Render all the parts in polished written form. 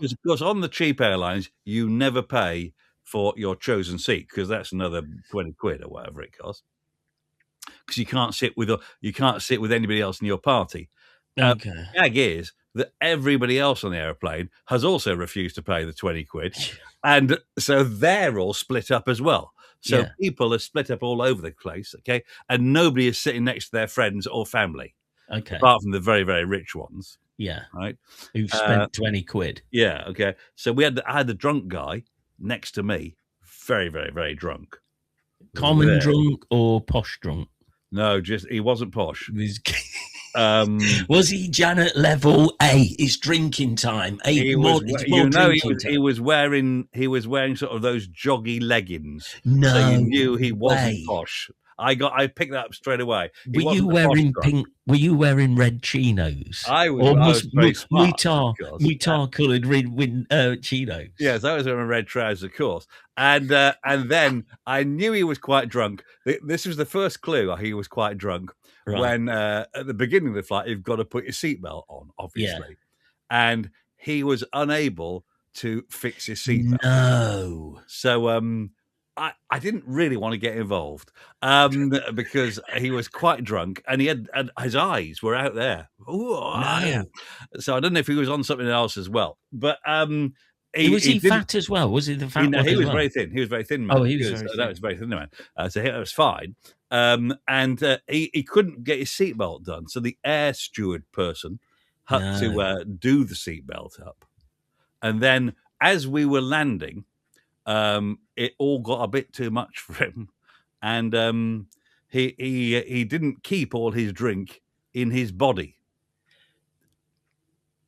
Because on the cheap airlines, you never pay for your chosen seat because that's another 20 quid or whatever it costs. Because you can't sit with anybody else in your party. Okay. The gag is that everybody else on the airplane has also refused to pay the 20 quid, and so they're all split up as well. So Yeah. people are split up all over the place, okay, and nobody is sitting next to their friends or family, Okay. apart from the very, very rich ones, Yeah. right? Who've spent 20 quid. Yeah, okay. So I had the drunk guy next to me, very, very, very drunk. Common There. drunk or posh drunk? No, just he wasn't posh. Was he Janet level? Hey, it's drinking time. Hey, he more was wearing sort of those joggy leggings. No, so you knew he wasn't way. posh. I picked that up straight away. Were you wearing pink? Were you wearing red chinos? I was very smart. Mutar coloured red chinos. Yes, I was wearing red trousers, of course. And then I knew he was quite drunk. This was the first clue he was quite drunk. Right. When at the beginning of the flight, you've got to put your seatbelt on, obviously. Yeah. And he was unable to fix his seatbelt. No. So I didn't really want to get involved because he was quite drunk and his eyes were out there. Ooh, no. So I don't know if he was on something else as well. But was he fat as well? Was he the fat one? He was very thin. He was very thin, man. Oh, he was very thin. That was very thin, man. So that was fine. And he couldn't get his seatbelt done. So the air steward person had to do the seatbelt up. And then as we were landing, it all got a bit too much for him. And he didn't keep all his drink in his body.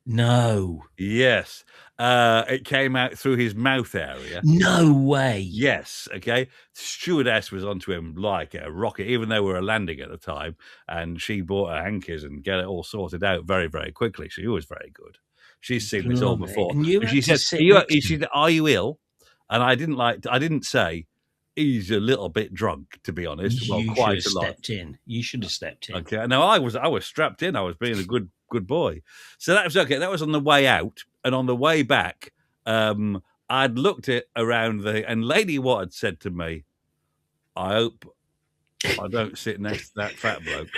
No. Yes. It came out through his mouth area. No way. Yes. Okay. Stewardess was onto him like a rocket, even though we were landing at the time. And she bought her hankies and get it all sorted out very, very quickly. She was very good. She's seen this all before. And she said, "Are you ill?" And I didn't say he's a little bit drunk, to be honest. You quite should have stepped in. You should have stepped in. Okay. No, I was strapped in. I was being a good boy. So that was okay. That was on the way out. And on the way back, I'd looked around and Lady Watt had said to me, "I hope I don't sit next to that fat bloke."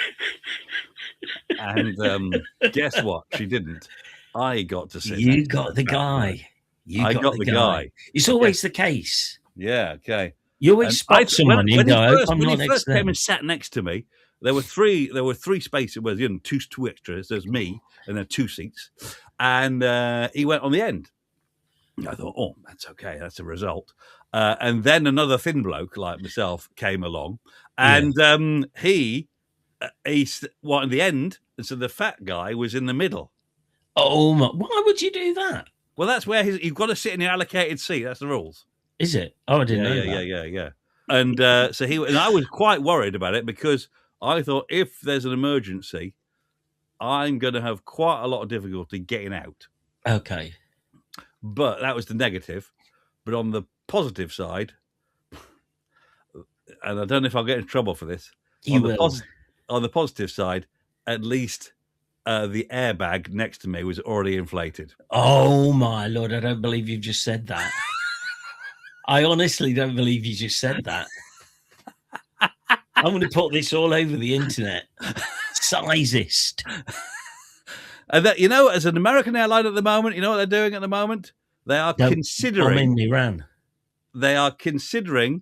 And guess what? She didn't. I got to sit. You got the guy. I got the guy. It's always the case. Yeah. Okay. You always spot someone. When he first came and sat next to me, there were three spaces. Well, two extras. There's me, and then 2 seats, and he went on the end. I thought, oh, that's okay. That's a result. And then another thin bloke like myself came along, and he went on the end, and so the fat guy was in the middle. Oh my! Why would you do that? Well, that's where you've got to sit in your allocated seat. That's the rules. Is it? Oh, I didn't know that. Yeah. And so I was quite worried about it because I thought if there's an emergency, I'm going to have quite a lot of difficulty getting out. Okay. But that was the negative. But on the positive side, and I don't know if I'll get in trouble for this. On the positive side, at least the airbag next to me was already inflated. Oh, my Lord. I don't believe you've just said that. I honestly don't believe you just said that. I'm going to put this all over the internet. Sizist. And that, as an American airline at the moment, you know what they're doing at the moment? They are considering. I'm in Iran. They are considering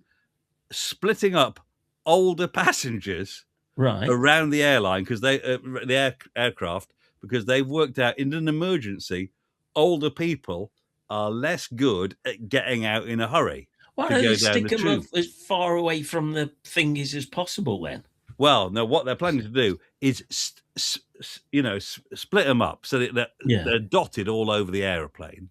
splitting up older passengers around the airline because the aircraft, because they've worked out in an emergency, older people are less good at getting out in a hurry. Why don't they stick them up as far away from the thingies as possible then? Well, no, what they're planning to do is, split them up so that they're dotted all over the airplane.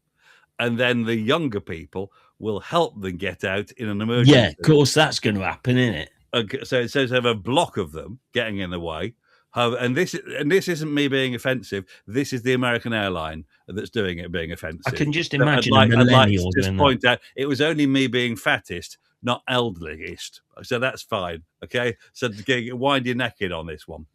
And then the younger people will help them get out in an emergency. Yeah, of course, that's going to happen, isn't it? Okay, so it says have a block of them getting in the way. And this isn't me being offensive. This is the American airline that's doing it being offensive. I can just imagine a millennial doing that. Point out it was only me being fattest, not elderlyist. So that's fine. Okay, so wind your neck in on this one.